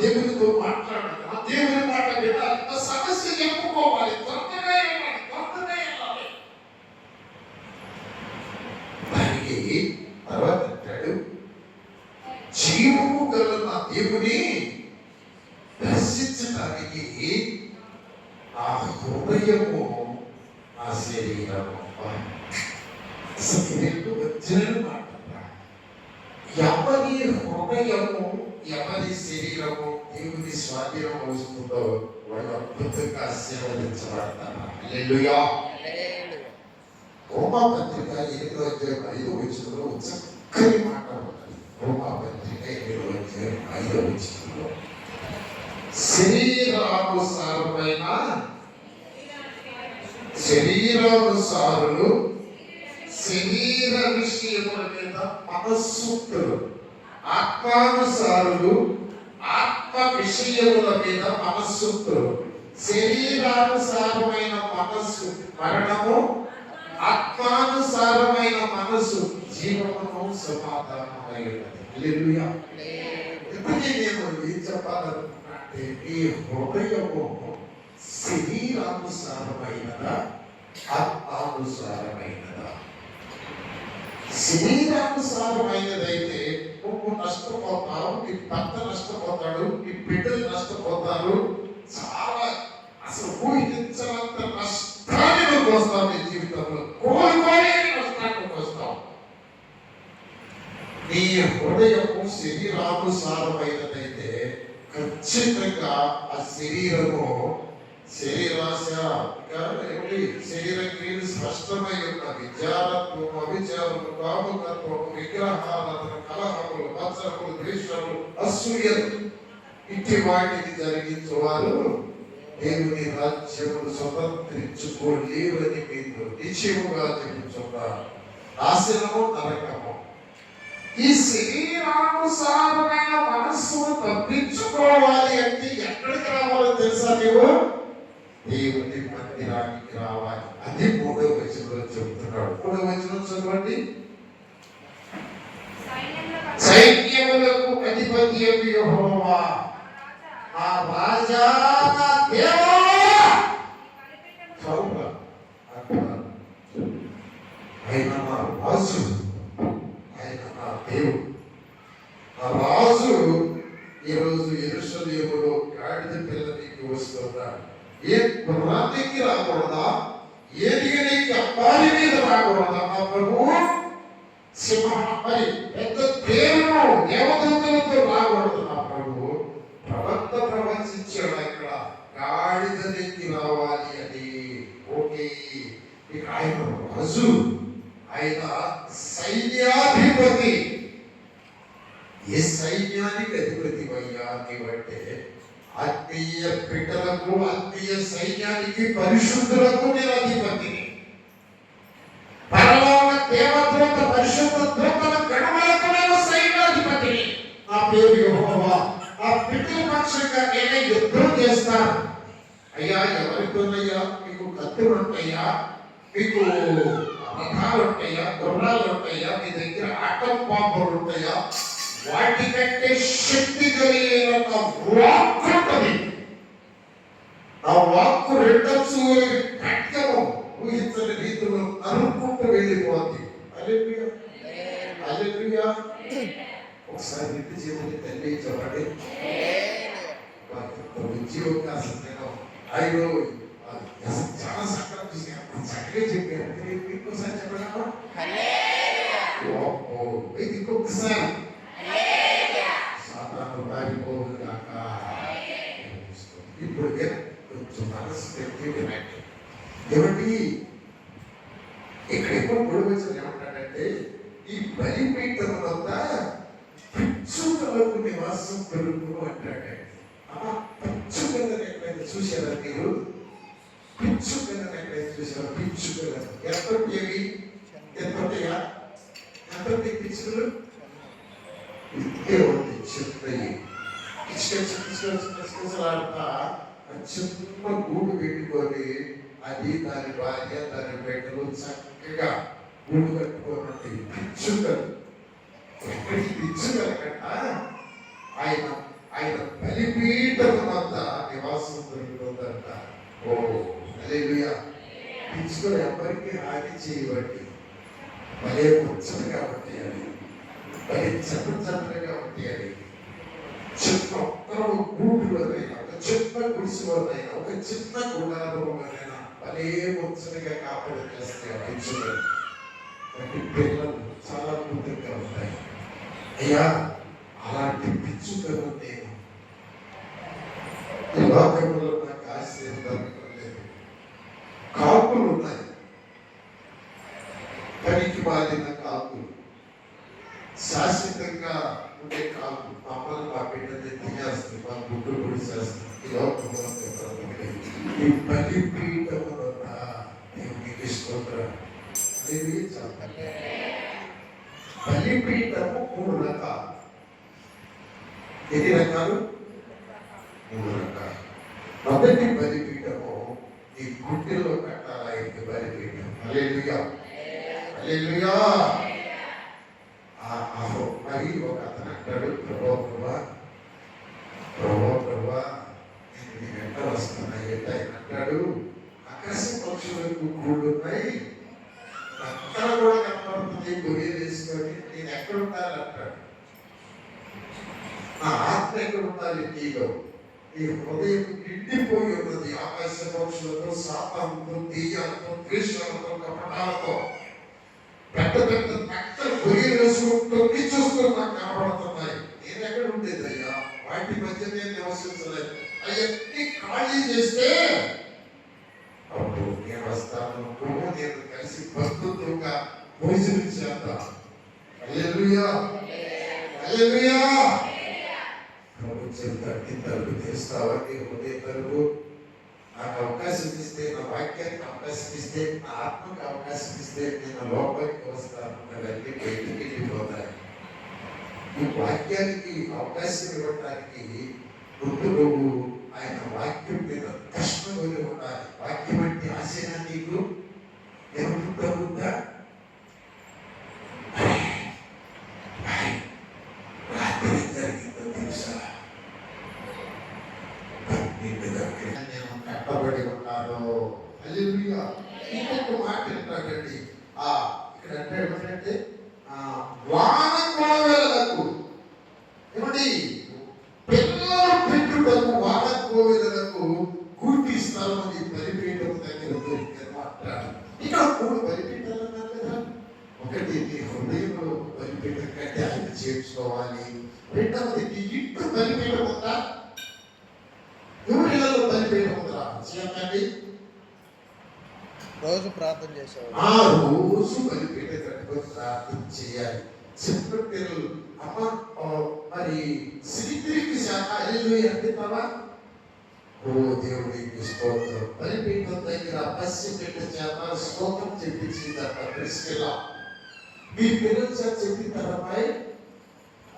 దేవునితో మాట్లాడాలి, ఆ దేవుని మాట వినాలి, ఆ సమస్య చెప్పుకోవాలి, త్వరగా వెళ్ళాలి. దానికి తర్వాత అంటాడు, జీవము గల నా దేవుని దర్శించడానికి ఆ హృదయము, ఆ శరీరము వచ్చిన మాట. ఎవరి హృదయము, ఎవరి శరీరము దేవుని స్వాధీనం వస్తుందో వాళ్ళు అద్భుతంగా ఆశీర్వదించబడతారు. హల్లెలూయా. రోమాపత్రిక 8:5 చక్కని మాట ఉన్నది. రోమాపత్రిక 8:5 శరీరానుసారులు శరీర విషయముల మీద మనస్సులు, ఆత్మానుసారులు ఆత్మ విషయముల మీద మనస్సులు. శరీరానుసారమైన మనస్సు మరణము, ఆత్మానుసారమైన మనస్సు జీవనము, సమాధానమైనది. హల్లెలూయా. ఇప్పటికీ నేను ఏం చెప్పాలనుకున్నా అంటే, ఈ హృదయము శరీరానుసారమైనదా, ఆత్మానుసారమైనదా? శరీరానుసారమైనదైతే నువ్వు నష్టపోతావు, నీ భర్త నష్టపోతాడు, నీ బిడ్డలు నష్టపోతారు, చాలా అసలు ఊహించనంత నష్టాన్ని నువ్వు వస్తావు. నీ జీవితంలో కోరుకోలే నష్టాన్ని వస్తావు. నీ హృదయము శరీరానుసారమైనదైతే ఖచ్చితంగా ఆ శరీరము శరీరాశ, శరీర క్రియలు స్పష్టమై ఉన్నవి. జారత్వము, అవిచారము, కాముకత్వము, విగ్రహారాధన, కలహములు, మత్సరములు, ద్వేషములు, అసూయలు, ఇట్టి వాటిని జరిగించువారు దేవుని రాజ్యమును స్వతంత్రించుకోలేవని మీరు నిశ్చయముగా చెప్పుచున్నారు. నాశనము, నరకము. ఈ శరీరానుసారమైన మనస్సును తప్పించుకోవాలి అంటే ఎక్కడికి రావాలో తెలుసా? నీవు దేవుని మందిరానికి రావాలి. అది 3వ వచనంలో చెబుతున్నాడు. 3వ వచనం చదవండి. సైన్యములకు అధిపతియగు యెహోవా, ఆ రాజా దేవుడా, ఆయన నా రాజు, ఆయన నా దేవుడు. ఆ రాజు ఈరోజు యెరూషలేములో గాడిద పిల్లనికి వస్తున్నాడు. ఏ గుర్రానికి రాకూడదా? ఏదిగనికి అబ్బాయి మీద రాకూడదా? నా ప్రభువు సింహమై పెద్ద దేవుడు దేవదూతలతో రాకూడదు. నా ప్రభువు ప్రవచించాడు ఇక్కడ, గాడిదనికి రావాలి అని. ఓకే, ఇక ఆయన రాజు, ఆయన సైన్యాధిపతి. ఏ సైన్యానికి అధిపతి అయ్యా నీవంటే, ఆత్మీయ బిడ్డలకు, ఆత్మీయ సైన్యానికి, పరిశుద్ధులకు నేను అధిపతిని. పరలోక దేవదూత, పరిశుద్ధ దూతల గణములకు నేను సైన్యాధిపతిని. నా పేరు యెహోవా. ఆ బిడ్డల పక్షంగా నేనే యుద్ధం చేస్తాను. అయ్యా, ఎవరితోనయ్యా? మీకు కత్తులు ఉంటాయా? మీకు రథాలు ఉంటాయా? గుర్రాలు ఉంటాయా? మీ దగ్గర ఆటం బాంబులు ఉంటాయా? వాటికంటే శక్తి కలిగిన నా వాక్కు ఉంటుంది. నా వాక్కు రెండొచ్చు ఖడ్గము ఊహించని రీతిలో నరుక్కుంటూ వెళ్ళిపోతుంది. హల్లెలూయా, హల్లెలూయా. ఒకసారి ఇంటి జీవుని తల్లి చెప్పండి. ఉద్యోగం అయ్యో చాలా సంకల్పం చక్కగా చెప్పారు. ఇంకోసారి చెప్పగలమా? ఇంకొకసారి సాతాను పారిపోదు కాక. ఇప్పుడు కొంచెం మనసు పెట్టి వినండి. ఏమండి, ఇక్కడ ఎక్కువ గొడవచ్చిన ఏమంటాడంటే, ఈ బలిపీఠం వద్ద పిచ్చుకలకు నివాసం పెరుగును అంటాడు. పిచ్చుకలను ఎక్కడైతే చూసారా మీరు? పిచ్చుకలను ఎక్కడైతే చూసారా? పిచ్చుకలను ఎంతవి ఎంతయా? ఎంత పిచ్చుకలు ఇంతే ఉంది. చిన్నవి కిచకిచలాడుతా చిన్న గూడు పెట్టుకొని, అది దాని భార్య, దాని బిడ్డలు చక్కగా గూడు కట్టుకోనండి. పిచ్చుకలు ఎక్కడికి పిచ్చుకల కన్నా ఆయన బలిపీఠం పక్షులు ఎవరికి హాని చేయబట్టి భలే ముచ్చటగా ఉంటాయని, భలే చక్కగా ఉంటాయని, చిన్న ఒక్కరు గూడులోనైనా, ఒక చిన్న గుడిసెలోనైనా, ఒక చిన్న గుడారంలోనైనా భలే ముచ్చటగా కాపాడు చేస్తాయి ఆ పిచ్చులు. వాటి పిల్లలు చాలా అద్భుతంగా ఉంటాయి. అయ్యా, అలాంటి పిచ్చుకను నేను ఈ లోకంలో నాకు ఆశీర్వదించలేదు. కాకులు ఉన్నాయి, పనికి మాలిన కాకులు, శాశ్వతంగా ఉండే కాకు. మమ్మల్ని మా బిడ్డని తినేస్తుంది, మా గుడ్డు పొడిచేస్తుంది. ఈ లోకంలో ఈ బలిపీఠములున్న దేవునికి స్తోత్రం. బలిపీఠము 3 రకాలు. ఎన్ని రకాలు? 3 రకాలు. మొదటి బలిపీఠము ఈ గుడ్డెలో కట్టాల. ఇది బలిపీఠం. హల్లెలూయా, హల్లెలూయా. మరి ఒక అతను అంటాడు, ప్రభా నేను నీ వెంట వస్తున్నా. ఏంటి ఆయన అంటాడు, ఆకాశ పక్షులకు గూళ్ళు ఉన్నాయి, అక్కడ కూడా కనపడుతుంది, గొయ్యలు వేసుకొని నేను ఎక్కడ ఉండాలి అంటాడు. నా ఆత్మ ఎక్కడ ఉండాలి? నీలో. ఈ హృదయం నిండిపోయి ఉన్నది ఆకాశ పక్షులతో, శాపంతో, దెయ్యాలతో, ద్వేషాలతో, కపటాలతో. పెద్ద పెద్ద నక్కలు గొయ్యలు వేసుకుంటూ చూస్తూ నాకు కనపడుతున్నాయి. నేను ఎక్కడ ఉండేది అయ్యా? వాటి మధ్య నేను నివసించలేదు. అవన్నీ ఖాళీ చేస్తే అప్పుడు నేను వస్తాను, నువ్వు నేను కలిసి బంధుత్వంగా భోజనం చేద్దాం. హల్లెలూయా, హల్లెలూయా. ప్రభుత్వం తట్టి తలుపు తెస్తావని హృదయ తలుపు నాకు అవకాశం ఇస్తే, నా వాక్యానికి అవకాశం ఇస్తే, నా ఆత్మకు అవకాశం ఇస్తే నేను లోపలికి వస్తాను. అవన్నీ బయటికి వెళ్ళిపోతాయి. ఈ వాక్యానికి అవకాశం ఇవ్వడానికి ముందు నువ్వు ఆయన వాక్యం మీద కష్టపడి ఉండాలి. వాక్యం అంటే ఆశనా నీకు ఏమవుతుందా? రాత్రి జరిగిందో తెలుసా? నేను కట్టబడి ఉన్నాను. హల్లెలూయా. ఇంకొక మాట ఏంటండి, ఇక్కడ అంటే ఏమంటే వాన కోవెలకు ఏమండి పిల్లలు పెట్టుటకు వాన కోవెలకు కూర్తి స్థలం అని బలిపీఠం దగ్గర దొరికిందన్నమాట. ఇక్కడ 3 బలిపీఠాలు అన్నారు కదా. ఒకటి నీ హృదయంలో బలిపీఠం కట్టి ఆయన చేర్చుకోవాలి. రెండవది నీ ఇంటి బలిపీఠం ఉందా? ఎవరిలో బలిపీఠం ఉందా? చేయండి. రోజు ప్రార్థన చేసేవాడు. రోజు బలిపీఠం కట్టుకొని ప్రార్థన చేయాలి. చిన్న పిల్లలు అమ్మ మరి సిరితిరికి శాఖ హల్లెలూయా అంటున్నావా? ఓ దేవుడికి స్తోత్రం. బలిపీఠం దగ్గర పసి బిడ్డ చేత స్తోత్రం చెప్పించిందట ప్రిస్కిల్లా. మీ పిల్లల చేత చెప్పిందమ్మాయి,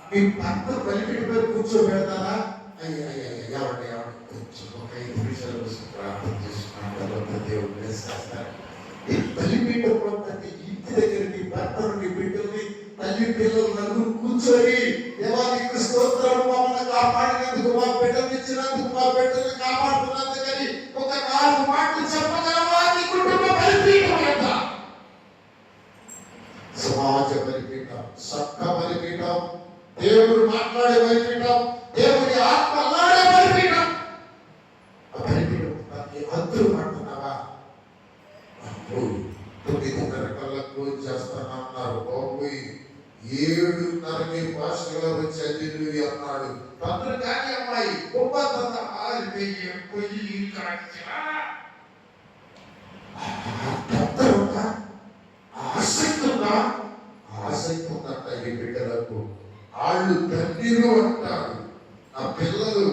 మీ భర్త బలిపీఠం మీద కూర్చోబెడతారా? అయ్యా కొంచెం ఒక 5 నిమిషాలు ప్రార్థన చేసుకున్నాను, తర్వాత దేవుడు చేస్తారు. ఈ బలిపీఠంలో ప్రతి ఇంటి దగ్గర నీ భర్తను, నీ బిడ్డల్ని, తల్లి పిల్లలు నలుగురు కూర్చొని దేవానికి స్తోత్రం, మమ్మల్ని కాపాడినందుకు, మా బిడ్డలు ఇచ్చినందుకు, మా బిడ్డల్ని కాపాడుతున్నందుకని ఒక 4 మాటలు చెప్పగలవా? నీ కుటుంబ బలిపీఠం ఎంత? సమాజ బలిపీఠం, సక్క బలిపీఠం, దేవుడు మాట్లాడే బలిపీఠం, దేవుని ఆత్మ అల్లాడే బలిపీఠం. ఆ బలిపీఠం అందరూ పడుతున్నావా? 9:30 కల్లకు చేస్తానన్నారు. బాబు 7:30కి భాషలో వచ్చి హల్లెలూయా అన్నాడు. తొందర కానీ అమ్మాయి గొప్పదంతా ఆరిపోయి పొయ్యి కాల్చా. ఆసక్తి ఉందంట ఈ బిడ్డలకు. వాళ్ళు తండ్రిలో అంటారు, నా పిల్లలు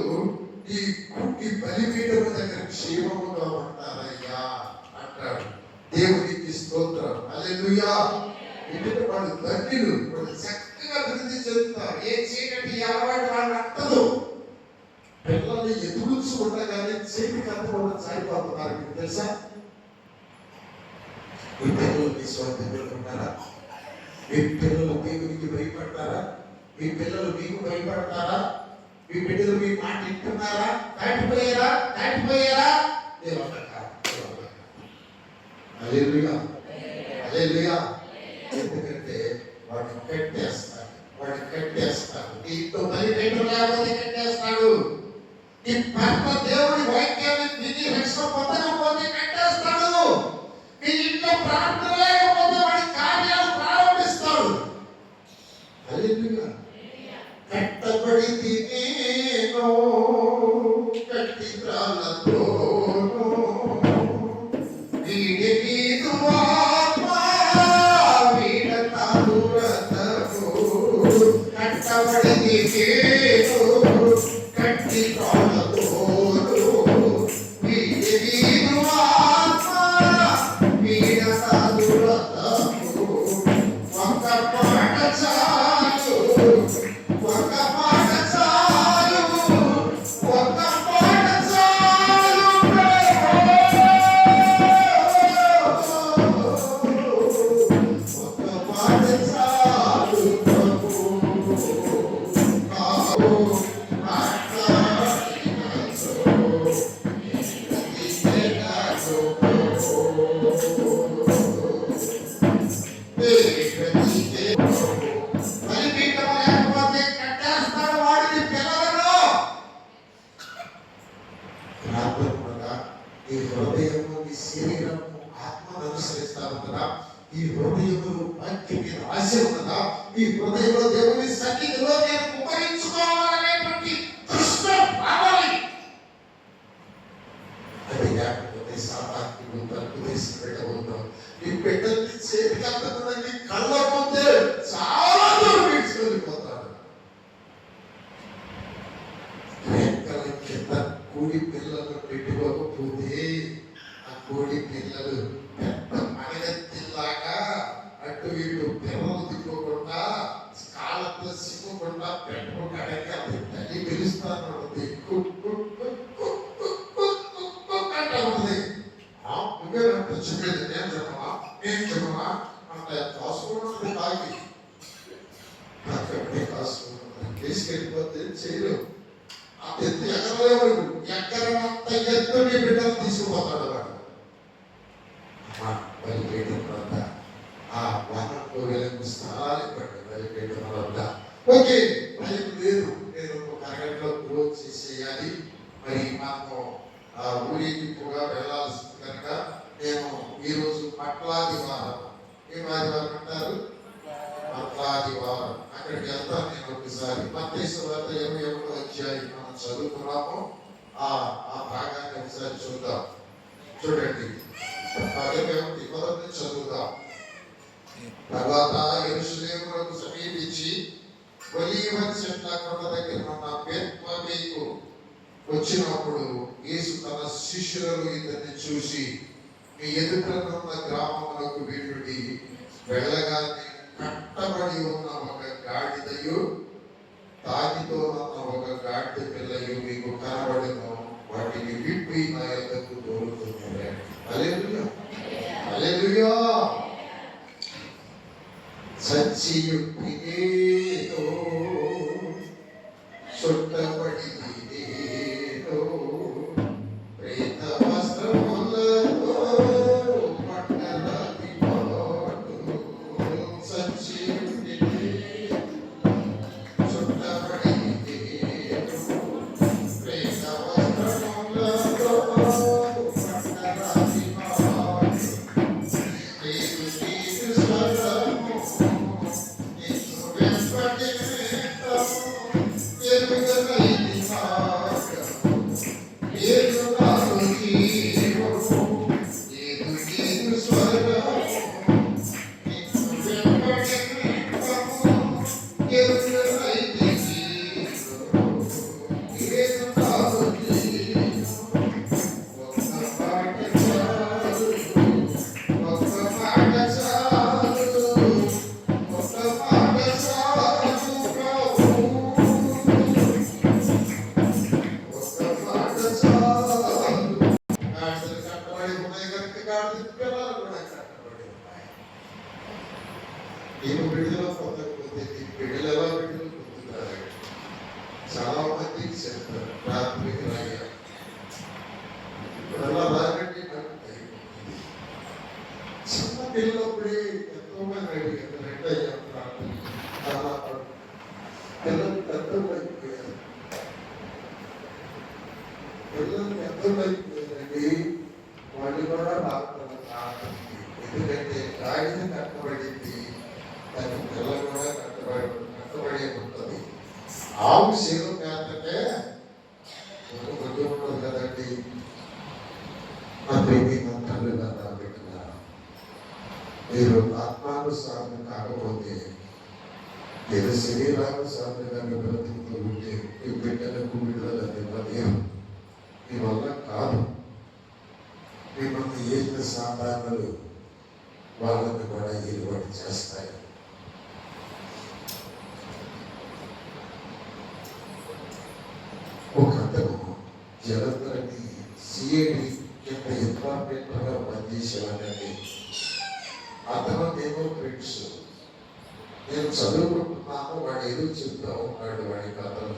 ఈ బలిపీఠం దగ్గర క్షేమముగా ఉంటారయ్యా అంటాడు. దేవునికి స్తోత్రం. హల్లెలూయా. ఎందుకంటే వాళ్ళు తండ్రులు, వాళ్ళు చక్కగా అభివృద్ధి చెందుతారు. ఏ చీకటి అలవాటు వాళ్ళు అంటదు. పిల్లల్ని ఎదుగుచుకుండగానే చీకటి అంతకుండా సాగిపోతున్నారు. మీకు తెలుసా? మీ పిల్లలు మీ స్వంతంగా ఉంటారా? మీ పిల్లలు దేవునికి భయపడతారా? మీ పిల్లలు మీకు భయపడతారా? మీ బిడ్డలు మీ మాట వింటున్నారా? దాటిపోయారా? హల్లెలూయా, హల్లెలూయా. ఎందుకంటే వాడిని కట్టేస్తాడు. నీతో బలిపీఠం లేకపోతే కట్టేస్తాడు. నీ భర్త దేవుడి వాక్యాన్ని విని రక్షణ పొందకపోతే కట్టేస్తాడు. నీ ఇంట్లో ప్రార్థన లేకపోతే వాడి కార్యాలు ప్రారంభిస్తాడు. హల్లెలూయా. కట్టబడి తినేనో కట్టి త్రాళ్ళతో వీడి మీదు ఆత్మ వీడ తాదురతము కట్టబడి తినేనో కట్టి త్రాళ్ళతో వీడి మీదు ఆత్మ వీడ తాదురతము ఒక్క పాట చాలు, ఒక్క పాట చాలు, ఒక్క పాట చాలు ఒక్క పాట చాలు ప్రభు. ఈ హృదయము, ఈ శరీరము ఆత్మను అనుసరిస్తా ఉన్నదా? ఈ హృదయములు వాక్యం మీద ఆశ ఉన్నదా? ఈ హృదయంలో దేవుని సన్నిధిలో నేను ఉపయోగించుకోవాలనేటువంటి దృష్టి రావాలి. అది లేకపోతే సాతానికి తలుపు వేసి పెట్టబోతాం. ఈ పెట్టని చేతికి అందుకున్నది కళ్ళ ముందే చాలా దూరం విడిచిపోతాడు. రేఖల కింద కోడి పిల్లలు పెట్టుకోకపోతే ఆ కోడి పిల్లలు పెద్ద మగతిలాగా అటు ఇటు పిల్లలు తిప్పుకోకుండా కాళ్ళతో సిక్కుకుండా పెట్టుకోవడానికి అది తల్లి పిలుస్తాను ఉంటుంది. నువ్వే నాకు చెప్పేది నేను చెప్పమా, నేను చెప్పమా అంటే కాసుకుంటుంది తాగి అక్కడే కాసుకుంటుంది. తీసుకెళ్ళిపోతే చేయలేవు. ఆ ఎత్తు ఎక్కడలేవు. ఎక్కడంత ఎత్తు నీ బిడ్డలు తీసుకుపోతాడు వాడు. బలిపీఠం వద్ద ఆ వనంలో వెలుగు స్థలాలు ఇవ్వండి. బలిపీఠం వద్ద ఓకే బలి లేదు, నేను ఒక అరగంటలో క్లోజ్ చేసేయాలి. మరి మనము ఊరేగింపుగా వెళ్ళాల్సింది కనుక నేను ఈరోజు పట్లాదివారం, ఏం ఆదివారం అంటారు? పట్లాదివారం అక్కడికి వెళ్తాను నేను ఒకసారి. మత్తయి సువార్త 21వ అధ్యాయం మనం చదువుకున్నాము. ఆ భాగాన్ని ఒకసారి చూద్దాం. చూడండి, 21 చదువుదాం. తర్వాత యెరూషలేమునకు సమీపించి ఒలీవ చెట్ల కొండ దగ్గర ఉన్న బేత్ఫగేకు వచ్చినప్పుడు యేసు తన శిష్యులను ఇద్దరిని చూసి, మీ ఎదుటనున్న గ్రామములకు వెళ్ళుడి, వెళ్ళగానే కట్టబడి ఉన్న ఒక గాడిదయు తాగితో ఉన్న ఒక గాడిద పిల్లయు మీకు కనబడును, వాటిని విప్పి నా యొద్దకు తోలుతున్నారు. హల్లెలూయా, హల్లెలూయా. సచ్చియుక్తినేదో చుట్టబడి నేదో ప్రేత వస్త్రములతో పట్టరాతి పాటు సచ్చియుక్తినే చుట్టబడి నేదో ప్రేత వస్త్రములతో పట్టరాతి పాటు నీకు స్వరము నేను బిడ్డలో పొందకపోతే నీ బిడ్డలు ఎలా బిడ్డలు పొందుతారు? చాలా మందికి చెప్తారు ప్రాథమిక రాగా ఇప్పుడు అలా రాగండి నాకు రెండు అయ్యాం పిల్లలు పెద్దలు అయిపోయారు. పిల్లలు పెద్దలు అయిపోయారండి. వాళ్ళు కూడా డాక్టర్లు కాదు. ఎందుకంటే గాడిద కట్టబడింది, దాని పిల్లలు కూడా కట్టబడి ఉంటుంది. ఆవు సేవ మేతకే కొద్ది ఉండదు కదండి. నా ప్రేమ తల్లి కదా పెట్టినారు. మీరు ఆత్మానుసారం కాకపోతే మీరు శరీరానుసారంగా బ్రతుకుతూ ఉంటే మీ బిడ్డలకు విడుదలని పదేం మీ వల్ల కాదు. మిమ్మల్ని ఏళ్ళ సాధారణలు వాళ్ళని కూడా ఏలుబడి చేస్తాయి. ఒక అతను జలంధరని సిఐడి కింద ఇన్ఫార్మేటర్గా పనిచేసేవాడండి. అతను నేను ఫ్రెండ్స్. నేను చదువుకుంటున్నాను, వాడు ఏదో చెప్తా ఉన్నాడు. వాడి కథలు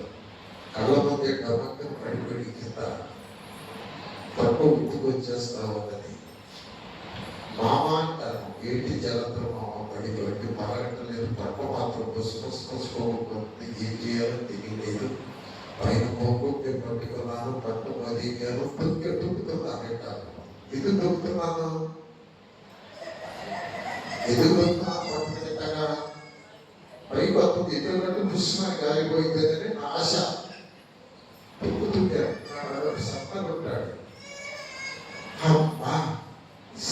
కళ్ళ ముందే డబ్బక్క పడిపడి కింద తప్పు గుర్తుకొచ్చేస్తా ఉన్నది. మామ అంటాను, ఏంటి జలంధర మామ పడిపోయి మరగట్టలేదు. తప్ప మాత్రం పసుకోకపోతే ఏం చేయాలో తెలియలేదు. పైన పోతే పట్టుకున్నాను, పట్టు మదిగాను, తొక్కుతున్నానంటాను. ఎందుకు తొక్కుతున్నాను? ఎందుకు తొక్కుతున్నాను? పట్టుకుంటా పై పట్టు ఎదురుగట్టు కృష్ణ గాలిపోయిందని నా ఆశ. తొక్కుతుంటాడు, సప్పగొట్టాడు. అమ్మా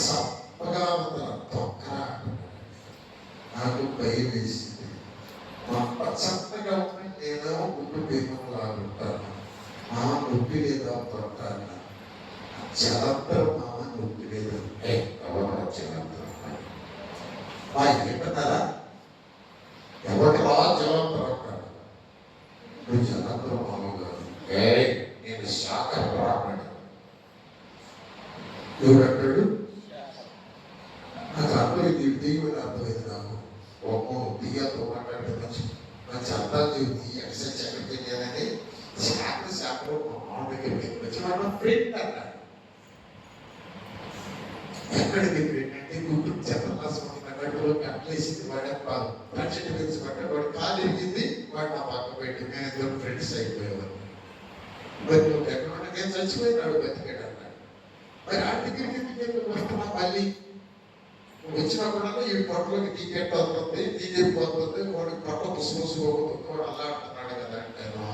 సప్పగా ఉందా తొక్కరా. నాకు భయం వేసింది. మా చక్కగా ఉంటే నేనేమో గుడ్డు పేపర్ లాగుంటాను. మా నొప్పి లేదా పడతాను. జలంధరం మామ నొప్పి లేదు. ఎవరు జలంధరం మా ఏంటన్నారా? ఎవరిలా జలంధరం అంటాడు. నువ్వు జలంధరం మామ కాదు, నేను శాఖ రాబడి. ఎవరు అంటాడు? నాకు అర్థమైంది, దిగుబడి అర్థమైంది. నాకు ఒక్కో దియ్యాతో మాట్లాడితే మంచి అర్థాలు చెబుతుంది. ఎక్సైజ్ ఎక్కడికి వెళ్ళానని శాఖలో వచ్చి వాడు ఫ్రెండ్ అన్నాడు. ఎక్కడికి ఫ్రెండ్ అంటే గుడ్డు చెప్పలాసం అన్నట్టులోకి అట్లేసింది. వాడే రక్షణ పెంచి పట్టాడు. వాడు కాలు ఎరిగింది, వాడు నా పక్క పెట్టి నేను ఇద్దరు ఫ్రెండ్స్ అయిపోయేవారు. మరి నువ్వు ఎక్కడ నేను చచ్చిపోయినాడు, బతికాడు అన్నాడు. మరి ఆ టికెట్ వస్తున్నా మళ్ళీ వచ్చినా కూడా ఈ పొట్టలోకి టికెట్ అవుతుంది, టికెట్ పోతుంది, వాడు పొట్ట పుసుపుసుకోకపోతుంది. వాడు అలా అంటున్నాడు కదా అంటాను.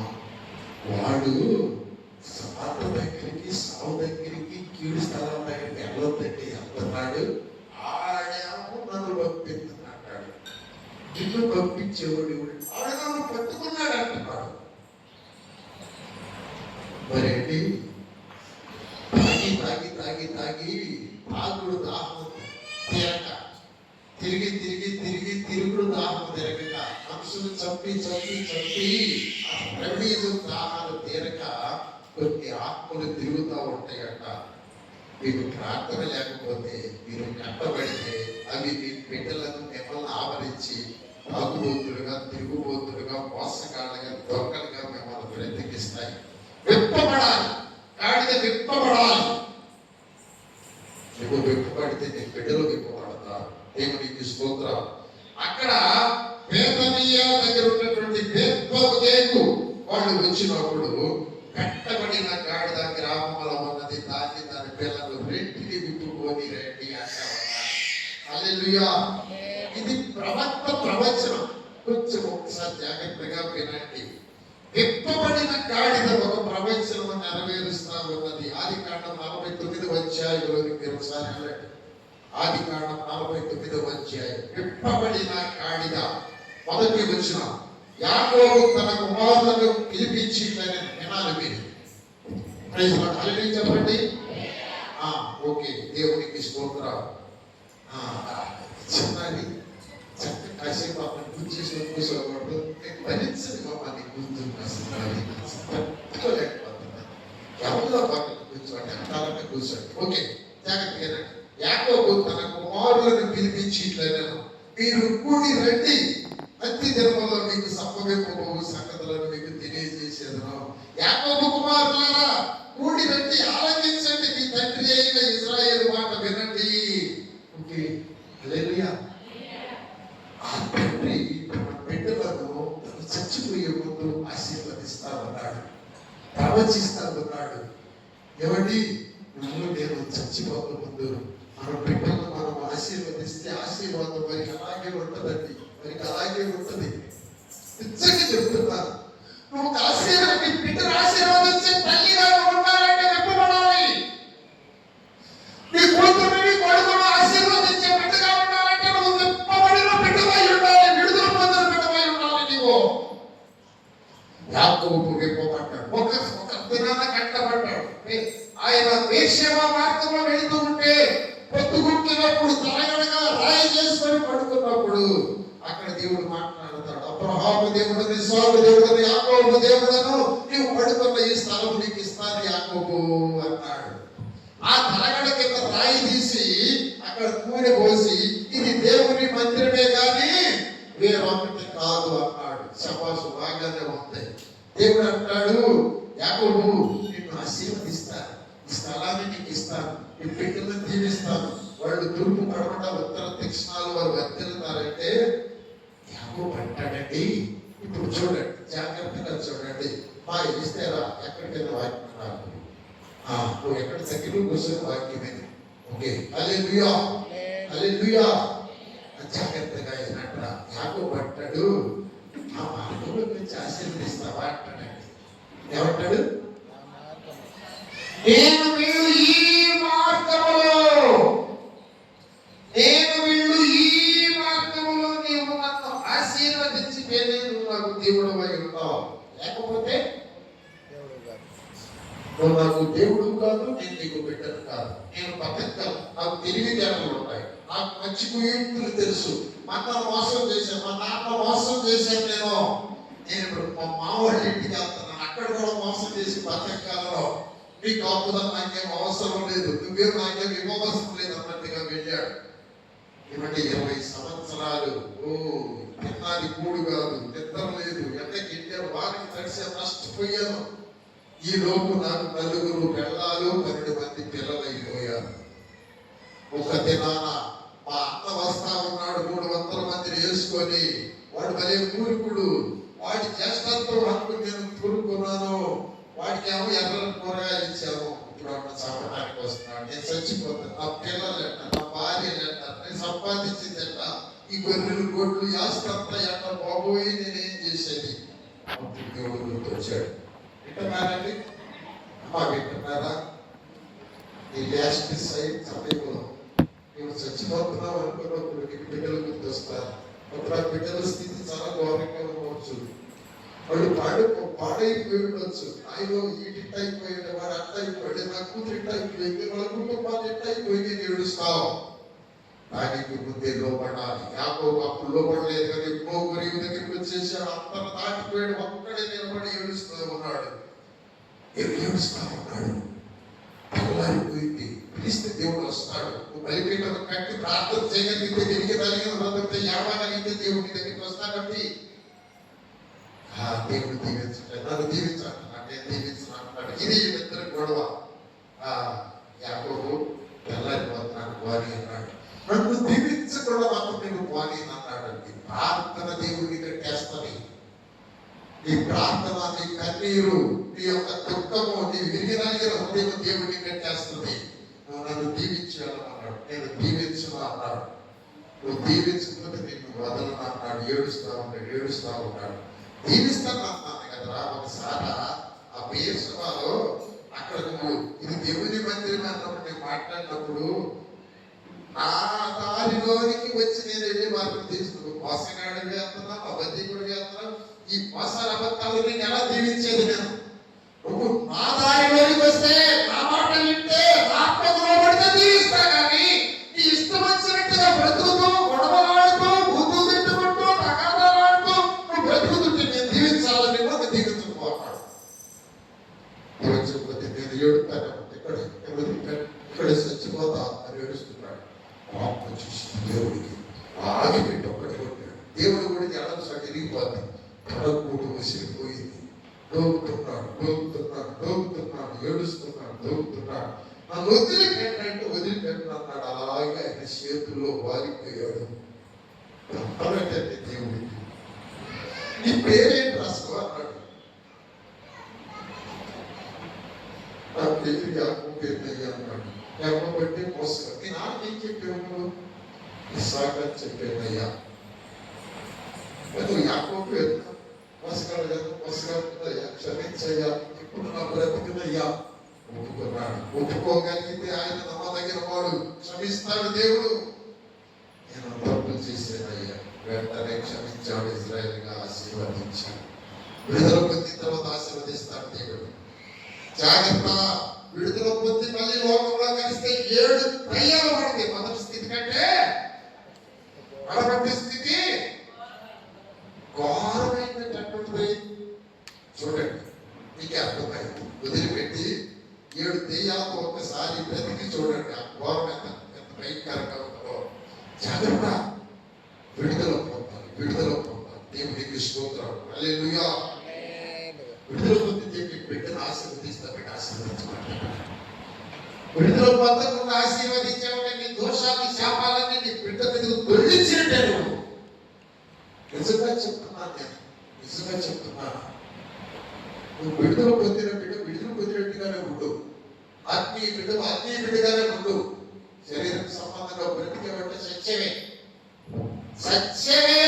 వాడు సమాధ దగ్గరికి, సావు దగ్గరికి, కీడు స్థలం దగ్గరికి వెళ్ళొద్దండి వెళ్తున్నాడు. ఆడేమో నన్ను పంపిస్తున్నాడు. నిన్ను పంపించేవాడు ఆడ నన్ను పట్టుకున్నాడు అంటున్నాడు. మరేంటి? తాగి తాగి తాగి తాగి తాగుడు దాహం తీరక, తిరిగి తిరిగి తిరిగి తిరుగుడు దాహం తిరగక, మనుషులు చంపి చంపి చంపి ప్రవీణు దాహాలు తీరక కొన్ని ఆత్మలు తిరుగుతూ ఉంటాయట. మీకు ప్రార్థన లేకపోతే, మీరు కట్టబడితే అవి మీ బిడ్డలను మిమ్మల్ని ఆవరించి తాగుబోతులుగా, తిరుగుబోతులుగా, మోసగాళ్ళగా, దొంగలుగా మిమ్మల్ని బ్రతికిస్తాయి. విప్పబడాలి, గాడిద విప్పబడాలి. నువ్వు విప్పబడితే నీ బిడ్డలు విప్పబడతారు. దేవునికి స్తోత్రం. అక్కడ బేతనియా దగ్గర ఉన్నటువంటి బేత్పగేకు వాళ్ళు వచ్చినప్పుడు కట్టబడిన గాడిద గ్రామంలో ఉన్నది. దాని పిల్లలు రెంటిని విప్పుకొని రండి అంటారు. హల్లెలూయా. ఇది ప్రవక్త ప్రవచనం. కొంచెం ఒకసారి జాగ్రత్తగా వినండి. విప్పబడిన గాడిద ఒక ప్రవచనం నెరవేరుస్తా ఉన్నది. ఆదికాండం 49వ అధ్యాయంలోని మీరు ఒకసారి వెళ్ళండి. ఆదికాండం 49వ అధ్యాయం. విప్పబడిన గాడిద మొదటి వచనం. యాకోబు తన కుమారులను పిలిపించి వినాలి మీరు. Praise lord. హల్లెలూయా చెప్పండి. ఓకే, దేవునికి స్తోత్రం. చిన్నది చక్కగా కాసేపు అక్కడ కూర్చేసి కూర్చోకూడదు. నేను భరించదు బాబా, నీ కూర్చుని పట్టుకోలేకపోతున్నా. ఎవరిలో పక్కన కూర్చోండి, అంటారంటే కూర్చోండి. ఓకే, జాగ్రత్తగా. యాకోబు తన కుమారులను పిలిపించి ఇట్లనెను, మీరు కూడి రండి, అతి దినములో మీకు సంభవింపబోవు సంగతులను మీకు తెలియజేసేదను. యాకోబు కుమారులారా, కూడి రండి, ఆలకించండి, మీ తండ్రి అయిన ఇశ్రాయేలు మాట వినండి. ఓకే, హల్లెలూయా. తన బిడ్డలను తను చచ్చిపోయే ముందు ఆశీర్వదిస్తా ఉన్నాడు, ప్రవచిస్తా ఉన్నాడు. ఏమండి, నువ్వు నేను చచ్చిపోక ముందు మన బిడ్డలను మనం ఆశీర్వదిస్తే ఆశీర్వాదం వారికి అలాగే ఉంటుందండి, వారికి అలాగే ఉంటుంది. నిజంగా చెప్తున్నాను, నువ్వు నీ బిడ్డను ఆశీర్వదించే తల్లిగా ఉండాలంటే వెప్పబడాలి. నీ కూతురుని కొడుకును ఆశీర్వదించే బిడ్డగా ఉండాలంటే నువ్వు వెప్పబడిన బిడ్డవై ఉండాలి, విడుదల పొందిన బిడ్డవై ఉండాలి. నీవు యాకోబు వెప్పబడ్డాడు, ఒక దినాన కట్టబడ్డాడు. ఆయన వేశ్యవ మార్గంలో వెళుతూ ఉంటే పొద్దుగుంటున్నప్పుడు తలగడగా రాయి చేసుకొని పడుకున్నప్పుడు అక్కడ దేవుడు మాట్లాడతాడు. అబ్రహాము దేవుడని, ఇస్సాకు దేవుడని, యాకోబు దేవుడను నీవు పడుకున్న ఈ స్థలం నీకు ఇస్తాను యాకోబు అన్నాడు. ఆ తలగడ కింద రాయి తీసి అక్కడ కూని పోసి ఇది దేవుని మందిరమే కానీ వేరొకటి కాదు అన్నాడు. శబాసు, బాగానే ఉంది. దేవుడు అంటాడు, యాకోబు నిన్ను ఆశీర్వదిస్తాను, ఈ స్థలాన్ని నీకు ఇస్తాను, నీ బిడ్డలను దీవిస్తాను. వాళ్ళు తూర్పు పడమట ఉత్తర దక్షిణాలు వారు వర్తిల్లుతారంటే యాకోబు అంటాడండి. ఇప్పుడు చూడండి, జాగ్రత్తగా చూడండి. మా ఇస్తేరా ఎక్కడికైనా వాక్యం రాదు, నువ్వు ఎక్కడ తగ్గిన కూర్చొని వాక్యమే. ఓకే, హల్లెలూయా హల్లెలూయా. జాగ్రత్తగా అయినట్రా యాకోబు అంటాడు, ఆ మార్గంలో నుంచి ఆశీర్వదిస్తావా అంటాడండి. ఏమంటాడు? నేను వీళ్ళు ఈ మార్గములో, నేను వీళ్ళు ఈ మార్గములో నీవు నన్ను ఆశీర్వదించి నువ్వు నాకు దేవుడు అయి ఉంటావు, లేకపోతే నువ్వు నాకు దేవుడు కాదు, నేను నీకు బిడ్డను కాదు. నేను బతకగలను, నాకు తెలివితేటలు ఉంటాయి, నాకు మంచి కుయుక్తులు తెలుసు. మన మోసం చేశాను, మా నాన్న మోసం చేశాను. నేను ఇప్పుడు మా మావాళ్ళ ఇంటికి వెళ్తున్నాను, అక్కడ కూడా మోసం చేసి బతకగలను. నీ కాపుదల నాకేం అవసరం లేదు, నువ్వేం నాకేం ఇవ్వవలసం లేదు అన్నట్టుగా వెళ్ళాడు. ఏమంటే 20 సంవత్సరాలు తిన్నాది కూడు కాదు, నిద్ర లేదు, ఎండకి వెళ్ళారు, వారికి తడిసే నష్టపోయాను. ఈ లోపు నాకు 4 పిల్లలు 12 మంది పిల్లలు అయిపోయారు. ఒక దినాన మా అన్న వస్తా ఉన్నాడు, 300 మందిని వేసుకొని. వాడు భలే కూరుకుడు, వాడి చేష్టంతో హక్కు నేను కూరుకున్నాను. వాడికి ఏమో ఎర్ర కూరగాయలు ఇచ్చాము. ఇప్పుడు అన్న చంపడానికి వస్తున్నాడు, నేను చచ్చిపోతాను, నా పిల్లలు ఎట్ట, నా భార్య ఎట్ట, నేను సంపాదించింది ఎట్ట, ఈ గొర్రెలు గొడ్లు యాస్తంతా ఎట్ట బాబోయి, నేనేం చేసేది? అప్పుడు దేవుడు గుర్తొచ్చాడు. వింటున్నారండి అమ్మా, వింటున్నారా? ఈ లాస్ట్ సైడ్ సమయంలో నువ్వు చచ్చిపోతున్నావు అనుకున్నప్పుడు నీకు బిడ్డలు గుర్తొస్తారు. అప్పుడు ఆ బిడ్డల స్థితి చాలా ఘోరంగా ఉండవచ్చు. వాళ్ళు పాడైపోయి ఉండొచ్చు. ఆయన ఈటిట్ అయిపోయాడు, వాడు అట్ట అయిపోయాడు, నా కూతురు ఇట్ట అయిపోయింది, వాళ్ళ కుటుంబాలు ఇట్ట అయిపోయింది, ఏడుస్తావు. దానికి ముందే లోపడాలి. యాకోబు అప్పుడు లోపడలేదు కానీ ఎప్పుడో గురువు దగ్గరికి వచ్చేసాడు. అంతను దాటిపోయాడు, ఒక్కడే నిలబడి ఏడుస్తూ ఉన్నాడు. ఏడుస్తా ఉన్నాడు. తెల్లారిపోయింది. పిలిస్తే దేవుడు వస్తాడు. నువ్వు బలిపీఠం కట్టి ప్రార్థన చేయగలిగితే, తిరిగి బ్రతికితే, ఏడవగలిగితే దేవుడి దగ్గరికి వస్తాడండి. దేవుడు దీవించండి, నన్ను దీవించాలి, నేను దీవించాను. ఇది ఇద్దరు గొడవ. యాకోబు తెల్లారిపోతున్నాను పోనీ అన్నాడు. నన్ను దీవించకుండా మాత్రం నేను పోనీ అన్నాడండి. ప్రార్థన దేవుడిని కట్టేస్తుంది. నీ ప్రార్థన, నీ కన్నీరు, నీ యొక్క దుఃఖము, నీ విరిగినలిగిన హృదయం దేవుడిని కట్టేస్తుంది. నువ్వు నన్ను దీవించాలన్నాడు. నేను దీవించను అన్నాడు. నువ్వు దీవించకపోతే నిన్ను వదలను అన్నాడు. ఏడుస్తా ఉన్నాడు. దీవిస్తాను అన్నాను కదరా. ఒకసారి ఆ బేర్షెబాలో అక్కడ నువ్వు ఇది దేవుని మందిరం అన్నప్పుడు నేను మాట్లాడినప్పుడు నా దారిలోనికి వచ్చి నేను వెళ్ళి వారిని తీసుకున్నాను. మోసగాడు వేస్తున్నాను, అబద్ధికుడు వేస్తున్నాను. ఈ మోసాల అబద్ధాలు నేను ఎలా దీవించేది? నేను నువ్వు నా దారిలోనికి వస్తే, నా మాట వింటే, నా ఆత్మలో పడితే దీవిస్తా. కానీ నీ ఇష్టం వచ్చినట్టుగా బ్రతుకుతూ, గొడవలాడుతూ, బూతులు తిట్టుకుంటూ, తగాదాలాడుతూ నువ్వు బ్రతుకుతుంటే నేను దీవించాలని ఒక దీవించుకోవాలి. దీవించకపోతే నేను ఏడుతాను. ఇక్కడ చచ్చిపోతా అని ఏడుస్తున్నాడు. పాపం చూసి దేవుడికి ఆగిపెట్టి ఒక్కటి కొట్టాడు. దేవుడు కూడా ఎడం సరిగిపోద్ది. తడకూడు విసిరిపోయింది. డోగుతున్నాడు, ఏడుస్తున్నాడు. నన్ను వదిలిపెట్టంటే వదిలిపెట్టన్నాడు. అలాగే ఆయన చేతుల్లో వాలిపోయాడు. దేవుడికి నీ పేరేంటి రాసుకో అన్నాడు. నా పేరు యాకోబు పేరునయ్యా అన్నాడు. యాకోబు అంటే మోసగా. నీ నాన్న ఏం చెప్పావు? ఇస్సాకు అని చెప్పానయ్యా. నువ్వు యాకోబు పేరు మోసగా క్షమించయ్యా, ఇప్పుడు నా బ్రతుకునయ్యా ఒప్పుకున్నాడు. ఒప్పుకోగలిగితే ఆయన నమ్మదగిన వాడు, క్షమిస్తాడు దేవుడు. నేను తప్పులు చేసేదయ్యా, వెంటనే క్షమించాడు. ఇజ్రాయేలుగా ఆశీర్వదించాడు. విడుదల పొందిన తర్వాత ఆశీర్వదిస్తాడు దేవుడు. జాగ్రత్త, విడుదల పొంది మళ్ళీ లోకంలో కలిస్తే 7 దయ్యాలు పడతాయి. మొదటి స్థితి కంటే పడబట్టి స్థితి ఘోరమైనటువంటి. చూడండి, మీకు అర్థమైంది. వదిలిపెట్టి 7 దెయ్యాలతో ఒక్కసారి బ్రతికి చూడండి. ఆ ఘోరం ఎంత భయంకరంగా ఉందో. జాగ్రత్త, విడుదల పొందాలి, విడుదల పొందాలి. దేవునికి స్తోత్రం, హల్లెలూయా. విడుదల పొందితే మీకు బిడ్డను ఆశీర్వదిస్తా, బిడ్డ ఆశీర్వదించమంటే. విడుదల పొందకుండా ఆశీర్వదించామంటే నీ దోషాన్ని, శాపాలన్నీ నీ బిడ్డ మీద దొరికించినట్టే. నువ్వు నిజంగా చెప్తున్నాను, నేను నిజంగా చెప్తున్నాను. నువ్వు విడుదల పొందిన బిడ్డ విడుదల పొందినట్టుగానే ఉండు. ఆత్మీయ బిడ్డ ఆత్మీయ బిడ్డగానే ఉండు. శరీరం సంబంధంగా బ్రతికేవంటే సత్యమే, సత్యమే.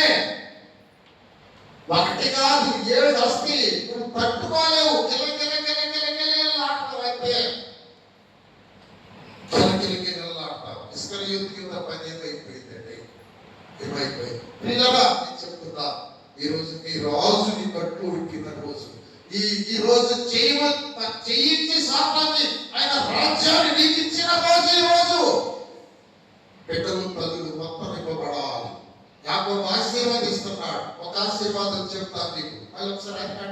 1 కాదు 7 వస్తాయి. నువ్వు తట్టుకోలేవు. కిలకిలకిలలాడతావు. ఇస్కరియోతు కింద పని ఏమైపోయిందండి? ఏమైపోయింది? పిల్లగా నేను చెప్తున్నా, ఈ రోజు మీ రాజుని పట్టు ఉట్టిన రోజు. ఈ రోజు చేయించి సాతాన్ని ఆయన రాజ్యాన్ని నీకు ఇచ్చిన రోజు. ఈ రోజు బిడ్డలు తల్లులు మొత్తం ఇవ్వబడాలి. యాకోబు ఆశీర్వదిస్తున్నాడు. ఒక ఆశీర్వాదం చెప్తాను మీకు. మళ్ళీ ఒకసారి ఆయన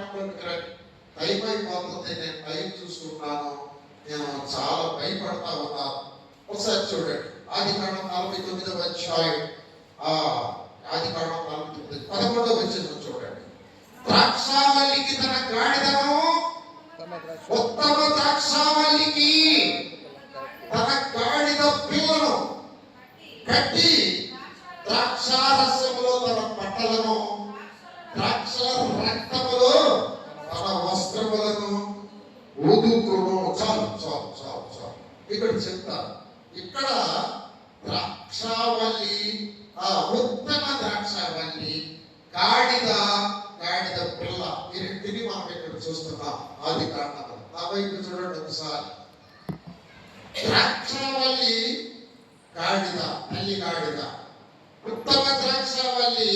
టైం అయిపోతుంది. నేను టైం చూసుకుంటాను. నేను చాలా భయపడతా ఉన్నాను. ఒకసారి చూడండి, ఆదికాండం 49వ అధ్యాయం, ఆదికాండం 49 11వ వచనం చూడండి. ద్రాక్షావల్లికి తన గాడిదను, ఉత్తమ ద్రాక్షావల్లికి తన గాడిద పిల్లను కట్టి, ద్రాక్షారసములో తన పట్టలను, ద్రాక్ష రక్తములో తన వస్త్రములను ఊదుకును. చాలు చాలు చాలు చాలు. ఇక్కడ చెప్తారు. ఇక్కడ ద్రాక్షావల్లి, ఉత్తమ ద్రాక్షావల్లి, గాడిద పిల్ల, ఈ రెంటిని మనం ఇక్కడ చూస్తున్నాం. ఆది కాండము ఆ వైపు చూడండి ఒకసారి. ద్రాక్షావల్లి గాడిద, తల్లి గాడిద. ఉత్తమ ద్రాక్షావల్లి,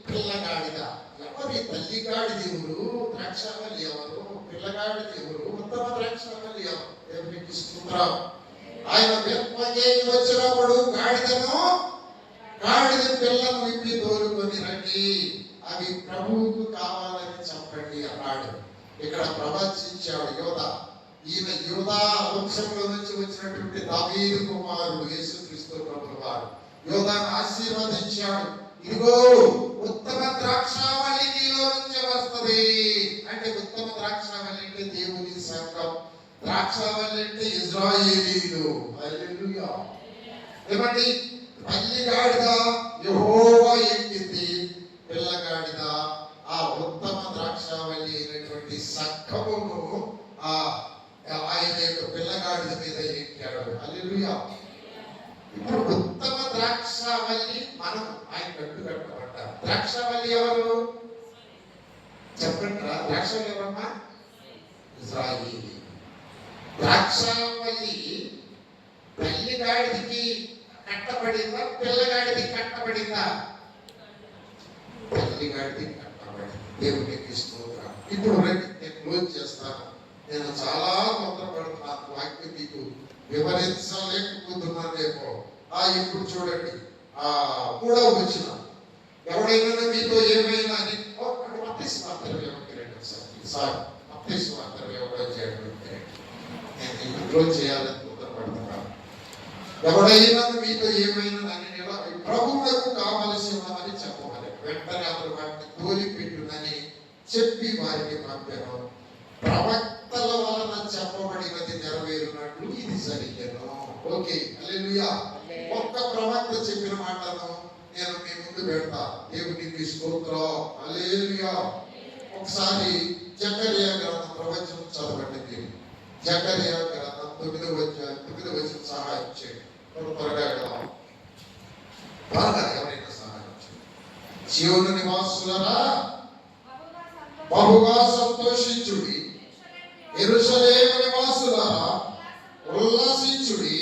పిల్ల గాడిద. ఎవరి తల్లి గాడిద ఎవరు? ద్రాక్షావల్లి ఎవరు? పిల్లగాడిద ఎవరు? ఉత్తమ ద్రాక్షావల్లి ఎవరు? దేవునికి స్తోత్రం. ఆయన వచ్చినప్పుడు గాడిద పిల్లను విప్పి తోలుకొని రండి, అవి ప్రభువుకు కావాలని చెప్పండి అన్నాడు. ఇక్కడ ప్రవచించాడు యోధా. ఈయన యోధా వంశంలో నుంచి వచ్చినటువంటి దావీదు కుమారుడు యేసుక్రీస్తు ప్రభువు వారు యోధాను ఆశీర్వదించాడు. ఇదిగో ఉత్తమ ద్రాక్షావళి నీలో నుంచి వస్తుంది. అంటే ఉత్తమ ద్రాక్షావళి అంటే దేవుని సంఘం, ద్రాక్షావళి అంటే ఇజ్రాయేలీలు. హల్లెలూయా. ఏమండి? తల్లి గాడిద యెహోవా ఎక్కింది, పిల్లగాడిద ఆ ఉత్తమ ద్రాక్షావళి అయినటువంటి సంఘమును ఆయన యొక్క పిల్లగాడిద మీద ఎక్కాడు. హల్లెలూయా. ఇప్పుడు ఉత్తమ ద్రాక్షావల్లి మనం ఆయన కట్టు కట్టబడ్డారు. ద్రాక్షావల్లి ఎవరు చెప్పండి? ద్రాక్షావల్లి ఎవరమ్మా? ఇజ్రాయేలీ. ద్రాక్షావల్లి తల్లి గాడికి కట్టబడిందా, పిల్లగాడికి కట్టబడిందా? తల్లి గాడికి కట్టబడింది. దేవునికి స్తోత్రం. ఇప్పుడు రండి, నేను క్లోజ్ చేస్తాను. నేను చాలా తొందరపడుతున్నాను, వాక్యం మీకు వివరించలేకపోతున్నానేమో. ఇప్పుడు చూడండి, 3వ వచనం. ఎవడైనా మీతో ఏమైనా చేయాలని తొందరపడుతున్నాను. ఎవడైనా మీతో ఏమైనా ప్రభువులకు కావలసినవని చెప్పమని వెంటనే అతను వాటిని తోలిపెట్టునని చెప్పి వారికి పంపాను. ప్రవక్తల వలన చెప్పబడినది నెరవేరునట్లు ఇది జరిగేను. ఓకే, హల్లెలూయా. ఒక్క ప్రవక్త చెప్పిన మాటను నేను మీ ముందు పెడతా. దేవునికి స్తోత్రం. హల్లెలూయా. ఒకసారి జకర్యా గ్రంథం ప్రవచనం చదవండి. మీరు జకర్యా గ్రంథం 9వ వచనం సహాయం చేయండి. త్వరగా వెళ్దాం. బాగా ఎవరైనా సహాయం చేయండి. సీయోను నివాసులారా బహుగా సంతోషించుడి, యెరూషలేము నివాసులారా ఉల్లాసించుడి.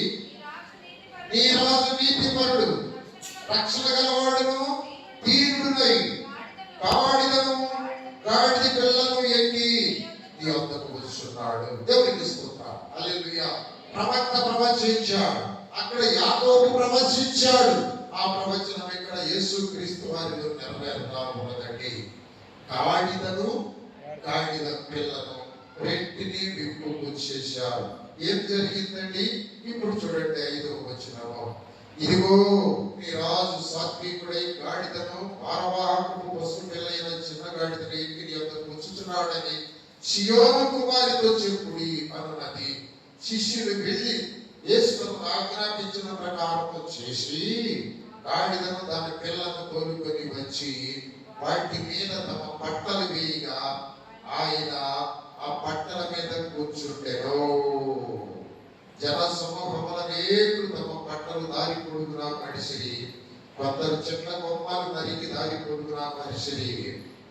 నీ రాజు నీతిపరుడు, రక్షణ గలవాడును, దీనుడునై గాడిద పిల్లను ఎక్కి నీ వద్దకు వస్తున్నాడు. దేవునికి స్తోత్రం. హల్లెలూయా. ప్రవక్త ప్రవచించాడు, అక్కడ యాకోబు ప్రవచించాడు. ఆ ప్రవచనం ఇక్కడ యేసుక్రీస్తు వారిలో నెరవేరుతా ఉన్నదండి. గాడిద పిల్లను రెంటిని విప్పుకొచ్చేశారు. ఏం జరిగిందండి? ఇప్పుడు చూడండి 5వ వచనం. ఇదిగో నీ రాజు సాత్వికుడై గాడిదను భారవాహకుడు పశువు పిల్లైన చిన్న గాడిదను ఎక్కి నీ వద్దకు వచ్చుచున్నాడని సీయోను కుమారితో చెప్పుడి అన్నది. శిష్యులు వెళ్ళి యేసు ఆజ్ఞాపించిన ప్రకారం చేసి గాడిదను దాని పిల్లను తోలుకొని వచ్చి వాటి మీద తమ బట్టలు వేయగా ఆయన ఆ బట్టల మీద కూర్చుంటెను. జన సమూహములనేకులు తమ బట్టలు దారి పొడుగునా మడిసిరి, కొందరు చిన్న కొమ్మలు నరికి దారి పొడుగునా మడిసిరి.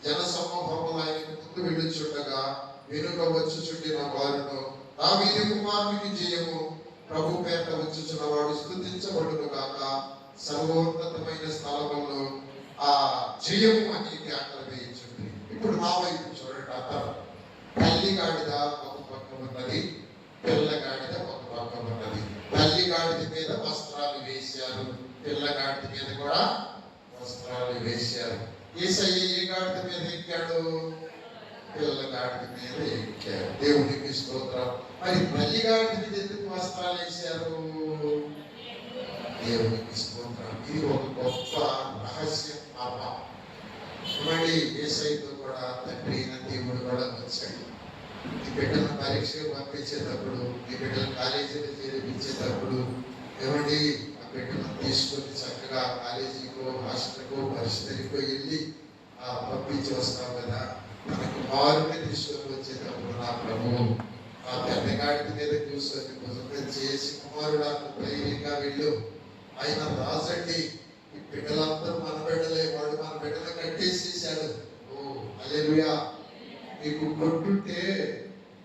జన సమూహములు ఆయన ముందు వెళ్ళుచుండగా వెనుక వచ్చుచుండిన వారును దావీదు కుమారునికి జయము, ప్రభు పేట వచ్చుచున్న వాడు స్తుతించబడును గాక, సర్వోన్నతమైన స్థలములో ఆ జయము అని కేకలు వేయించుంది. ఇప్పుడు నా వైపు చూడండి. అతను తల్లి గాడిద ఒక పక్క ఉన్నది, పిల్ల గాడిద ఒక పక్క ఉన్నది. తల్లి గాడిద మీద వస్త్రాలు వేశారు, పిల్ల గాడిద మీద కూడా వస్త్రాలు వేశారు. యేసయ్య ఏ గాడిద మీద ఎక్కాడు? పిల్ల గాడిద మీద ఎక్కాడు. దేవునికి స్తోత్రం. మరి తల్లి గాడిద మీద ఎందుకు వస్త్రాలు వేశారు? దేవునికి స్తోత్రం. ఇది ఒక గొప్ప రహస్యం. యేసయ్యతో కూడా తండ్రి అయిన దేవుడు కూడా వచ్చాడు. ఈ బిడ్డలను పరీక్షకు పంపించేటప్పుడు, ఈ బిడ్డలు కాలేజీలో చేర్పించేటప్పుడు ఏమండి ఆ బిడ్డలను తీసుకొని చక్కగా కాలేజీకో హాస్టల్కో పరిస్థితికో వెళ్ళి పంపించి వస్తాం కదా. మనకు మారుని తీసుకొని వచ్చేటప్పుడు నా ప్రభువు ఆ పెద్దగాడి మీద కూర్చొని భుజం చేసి కుమారుడు ధైర్యంగా వెళ్ళు, ఆయన రాజండి, ఈ బిడ్డలందరూ మన బిడ్డలే, వాడు మన బిడ్డలు కట్టేసేసాడు. ఓ హల్లెలూయా. మీకు కొట్టుంటే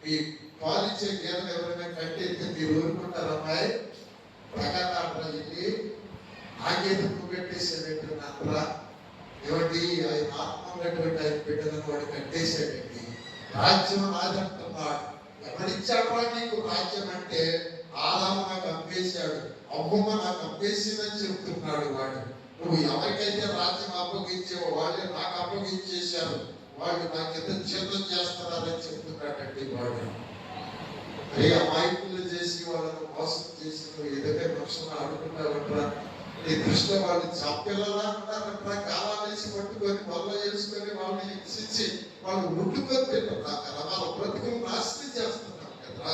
మీ పాలిచ్చే గేదెలు ఎవరైనా కట్టేస్తే మీరు ఊరుకుంటారు. అమ్మాయి ప్రకారం వెళ్ళి ఆ గేదె నువ్వు కట్టేసాడంటే అంటారా? ఏమండి ఆయన ఆత్మ ఉన్నటువంటి ఆయన బిడ్డలను వాడు కట్టేశాడండి. రాజ్యం నాదంటున్నాడు. ఎవరిచ్చాడా నీకు రాజ్యం అంటే? ఆదాము నాకు అప్పేశాడు, అమ్మమ్మ నాకు అప్పేసిందని చెప్తున్నాడు వాడు. నువ్వు ఎవరికైతే రాజ్యం అప్పగించేవో వాళ్ళే నాకు అప్పగించేశారు, వాళ్ళు నాకు ఎంత చిత్తం చేస్తున్నారని చెప్తున్నాడండి వాడు. అరే అమాయకులు చేసి వాళ్ళను మోసం చేసి నువ్వు ఏదైనా పక్షం ఆడుకున్నావంటరా? నీ దృష్టిలో వాళ్ళు చప్పిల్లలా ఉన్నారంటరా? కాలాలేసి పట్టుకొని వల్ల వేసుకొని వాళ్ళని హింసించి వాళ్ళు ముట్టుకొని తింటున్నారు. వాళ్ళ బ్రతుకులు నాశనం చేస్తున్నారు కదా.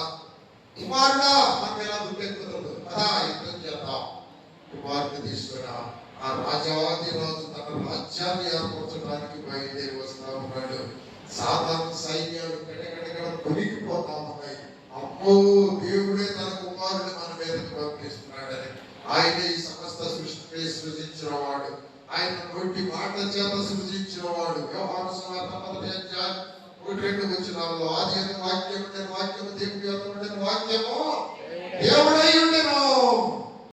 కుమారుడా మనకు ఎలా గుర్తెక్కుతుంది కదా, యుద్ధం చేద్దాం. కుమారుని తీసుకుని ఆ రాజాది రాజు తన రాజ్యాన్ని ఏర్పరచడానికి బయలుదేరి వస్తా ఉన్నాడు. సాధారణ సైన్యాలు గడగడగడ కొనికిపోతా ఉన్నాయి. అమ్మో, దేవుడే తన కుమారుని మన మీదకి పంపిస్తున్నాడని. ఆయనే ఈ సమస్త సృష్టిని సృజించిన వాడు, ఆయన నోటి మాట చేత సృజించిన వాడు. యోహాను సువార్త 1:2 వచనాల్లో ఆది వాక్యము, వాక్యము దేవుడి యొద్ద ఉండెను, వాక్యము దేవుడై ఉండెను.